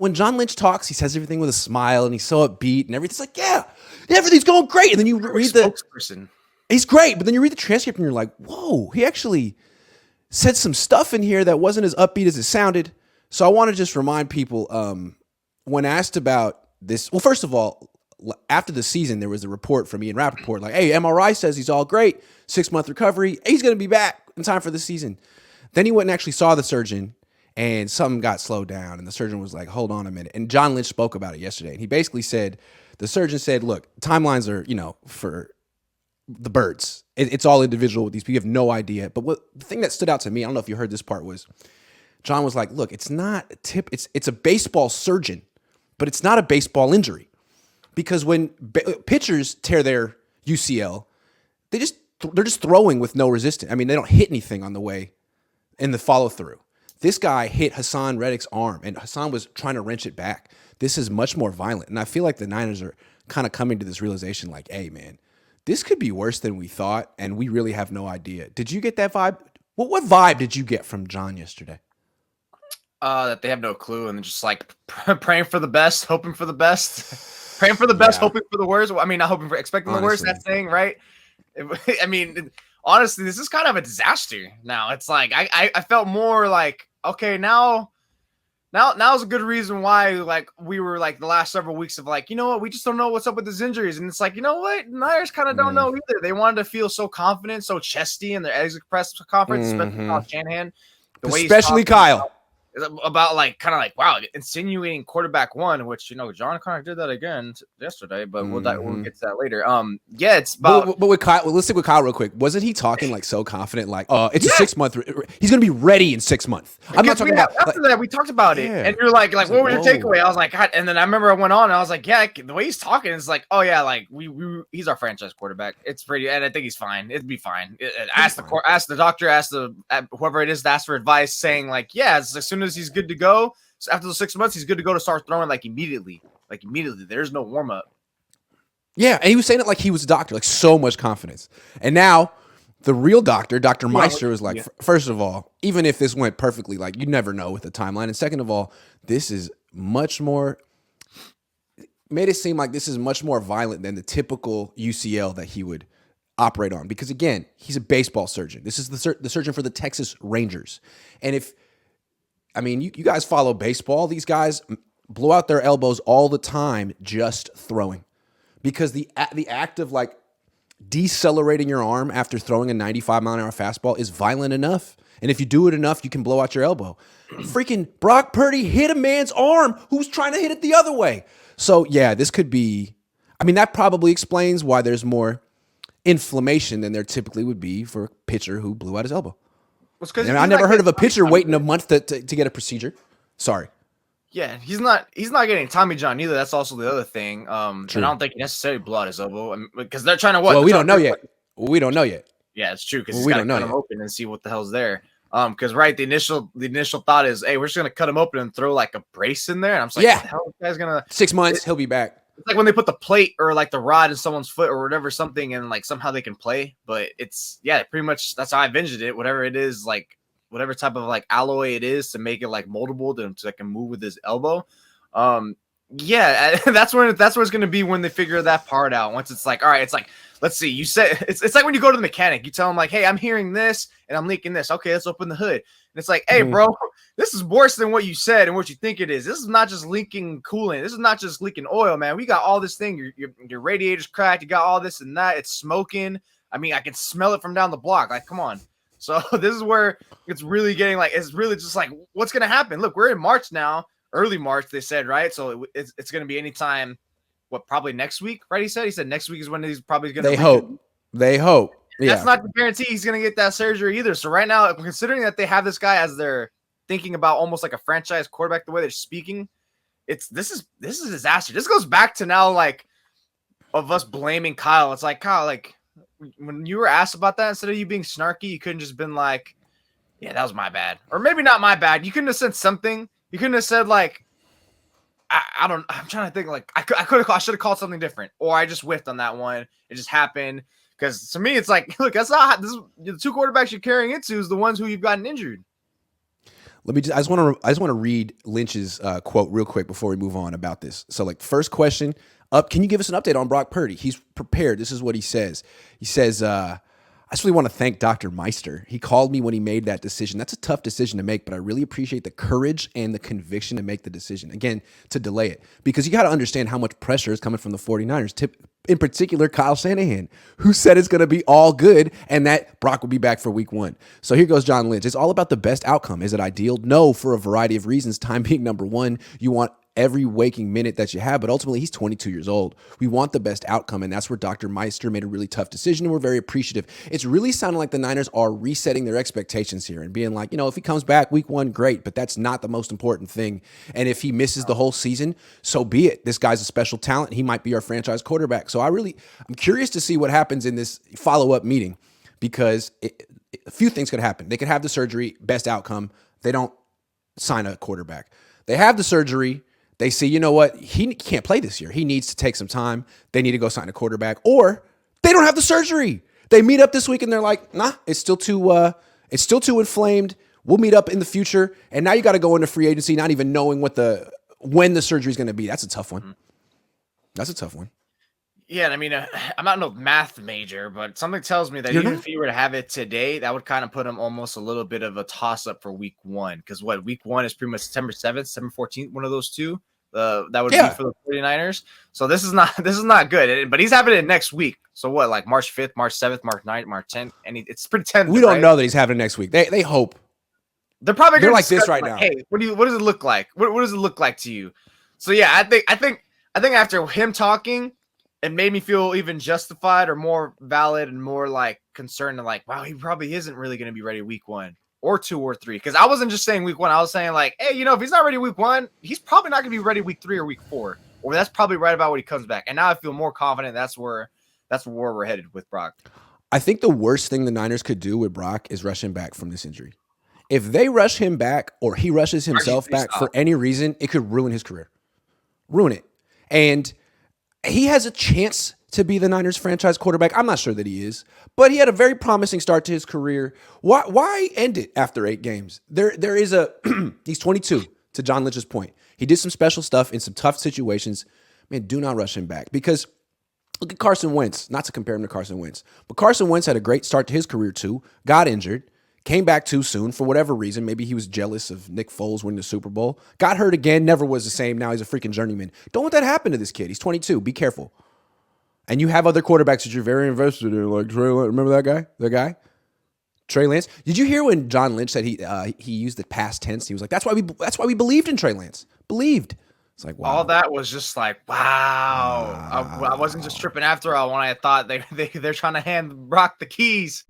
when John Lynch talks, he says everything with a smile and he's so upbeat and everything's like, yeah, everything's going great. And then you read the spokesperson. He's great, but then you read the transcript and you're like, whoa, he actually said some stuff in here that wasn't as upbeat as it sounded. So I want to just remind people, when asked about this, well, first of all, after the season, there was a report from Ian Rappaport, like, hey, MRI says he's all great, 6-month recovery, he's going to be back in time for the season. Then he went and actually saw the surgeon, and something got slowed down, and the surgeon was like, hold on a minute. And John Lynch spoke about it yesterday, and he basically said, the surgeon said, look, timelines are, for the birds. It's all individual with these people. You have no idea. But the thing that stood out to me, I don't know if you heard this part, was John was like, look, it's not a tip. It's a baseball surgeon, but it's not a baseball injury. Because when pitchers tear their UCL, they're just throwing with no resistance. I mean, they don't hit anything on the way in the follow through. This guy hit Hassan Reddick's arm, and Hassan was trying to wrench it back. This is much more violent. And I feel like the Niners are kind of coming to this realization like, hey, man, this could be worse than we thought, and we really have no idea. Did you get that vibe? What vibe did you get from John yesterday? That they have no clue and just like praying for the best, hoping for the best, praying for the best, hoping for the worst. I mean, not hoping for, expecting the worst. That saying, right? I mean, honestly, this is kind of a disaster. Now it's like I felt more like, okay, now's a good reason why like we were like the last several weeks of like, you know what, we just don't know what's up with his injuries, and it's like, you know what, Niners kind of don't know either. They wanted to feel so confident, so chesty in their exit press conference, especially Kyle Shanahan, especially Kyle. About like kind of like, wow, insinuating quarterback one, which John kind of did that again yesterday, but we'll get to that later. Yeah, it's about. But with Kyle, let's stick with Kyle real quick. Wasn't he talking like so confident, like, it's a 6-month? He's gonna be ready in 6 months. I'm not talking about after that. We talked about it, and you're like, what was your takeaway? I was like, God. And then I remember I went on, and I was like, yeah, the way he's talking is like, oh yeah, like he's our franchise quarterback. It's pretty, and I think he's fine. It'd be fine. Ask the doctor, ask whoever it is to ask for advice, saying like, yeah, as soon as he's good to go, so after the 6 months, he's good to go to start throwing like immediately. There's no warm up. Yeah, and he was saying it like he was a doctor, like so much confidence. And now the real doctor, Dr. Meister, was like, first of all, even if this went perfectly, like you never know with the timeline. And second of all, this is much more, made it seem like this is much more violent than the typical UCL that he would operate on. Because again, he's a baseball surgeon. This is the surgeon for the Texas Rangers. And you guys follow baseball. These guys blow out their elbows all the time just throwing. Because the act of like decelerating your arm after throwing a 95-mile-an-hour fastball is violent enough. And if you do it enough, you can blow out your elbow. Freaking Brock Purdy hit a man's arm who's trying to hit it the other way. So, yeah, this could be – that probably explains why there's more inflammation than there typically would be for a pitcher who blew out his elbow. And I never heard of a pitcher waiting a month to get a procedure. Sorry. Yeah, he's not getting Tommy John either. That's also the other thing. And I don't think he necessarily blew out his elbow because they're trying to what? Well, we don't know yet. Yeah, it's true because he's got to cut him open and see what the hell's there. Because the initial thought is, hey, we're just gonna cut him open and throw like a brace in there. And I'm just like, what the hell is this guy's gonna 6 months, he'll be back. It's like when they put the plate or like the rod in someone's foot or whatever, something, and like somehow they can play. But it's pretty much that's how I envisioned it. Whatever it is, like. Whatever type of like alloy it is to make it like moldable to like move with his elbow. That's where it's going to be when they figure that part out. Once it's like, all right, it's like, let's see, you said it's like when you go to the mechanic, you tell him like, hey, I'm hearing this and I'm leaking this. Okay, let's open the hood. And it's like, hey, bro, this is worse than what you said and what you think it is. This is not just leaking coolant. This is not just leaking oil, man. We got all this thing. Your radiator's cracked. You got all this and that. It's smoking. I mean, I can smell it from down the block. Like, come on. So this is where it's really getting like, it's really just like, what's going to happen? Look, we're in March now, early March, they said, right? So it's going to be anytime, probably next week, right? He said next week is when he's probably going to. They hope. Yeah. That's not the guarantee he's going to get that surgery either. So right now, considering that they have this guy as they're thinking about almost like a franchise quarterback, the way they're speaking, this is a disaster. This goes back to now, like, of us blaming Kyle. It's like, Kyle, like, when you were asked about that, instead of you being snarky, you couldn't just been like, yeah, that was my bad. Or maybe not my bad. You couldn't have said something. You couldn't have said like, I'm trying to think like I should have called something different. Or I just whiffed on that one. It just happened. Because to me, it's like, look, that's not the two quarterbacks you're carrying into is the ones who you've gotten injured. I just want to read Lynch's quote real quick before we move on about this. So, like, first question up, can you give us an update on Brock Purdy? He's prepared. This is what he says. He says, I just really want to thank Dr. Meister. He called me when he made that decision. That's a tough decision to make, but I really appreciate the courage and the conviction to make the decision. Again, to delay it. Because you got to understand how much pressure is coming from the 49ers. In particular, Kyle Shanahan, who said it's going to be all good and that Brock will be back for week 1. So here goes John Lynch. It's all about the best outcome. Is it ideal? No, for a variety of reasons. Time being number one. You want every waking minute that you have, but ultimately he's 22 years old. We want the best outcome, and that's where Dr. Meister made a really tough decision, and we're very appreciative. It's really sounding like the Niners are resetting their expectations here and being like, if he comes back week 1, great, but that's not the most important thing. And if he misses the whole season, so be it. This guy's a special talent. He might be our franchise quarterback. So I'm curious to see what happens in this follow-up meeting, because a few things could happen. They could have the surgery, best outcome. They don't sign a quarterback. They have the surgery. They see, you know what? He can't play this year. He needs to take some time. They need to go sign a quarterback, or they don't have the surgery. They meet up this week and they're like, nah, it's still too inflamed. We'll meet up in the future. And now you got to go into free agency, not even knowing when the surgery is going to be. That's a tough one. That's a tough one. Yeah, I mean, I'm not no math major, but something tells me that even if he were to have it today, that would kind of put him almost a little bit of a toss-up for week 1. Because week 1 is pretty much September 7th, September 14th, one of those two. That would be for the 49ers. So this is not good. But he's having it next week. So what, like March 5th, March 7th, March 9th, March 10th? And it's pretty tentative. We don't know that he's having it next week. They hope. They're probably like this right now. Hey, what does it look like? What does it look like to you? So yeah, I think after him talking, it made me feel even justified or more valid and more like concerned and like, wow, he probably isn't really going to be ready week 1 or 2 or 3. Because I wasn't just saying week 1. I was saying like, hey, if he's not ready week 1, he's probably not going to be ready week 3 or week 4. Or that's probably right about when he comes back. And now I feel more confident that's where we're headed with Brock. I think the worst thing the Niners could do with Brock is rush him back from this injury. If they rush him back or he rushes himself back for any reason, it could ruin his career. Ruin it. And he has a chance to be the Niners franchise quarterback. I'm not sure that he is, but he had a very promising start to his career. Why end it after 8 games? There is he's 22, to John Lynch's point. He did some special stuff in some tough situations. Man, do not rush him back, because look at Carson Wentz, not to compare him to Carson Wentz, but Carson Wentz had a great start to his career too, got injured, came back too soon for whatever reason. Maybe he was jealous of Nick Foles winning the Super Bowl. Got hurt again, never was the same. Now he's a freaking journeyman. Don't let that happen to this kid. He's 22. Be careful. And you have other quarterbacks that you're very invested in, like Trey Lance. Remember that guy? The guy? Trey Lance. Did you hear when John Lynch said he used the past tense? He was like, that's why we believed in Trey Lance. Believed. It's like, wow. All that was just like, wow. I wasn't just tripping after all when I thought they're trying to hand Brock the keys.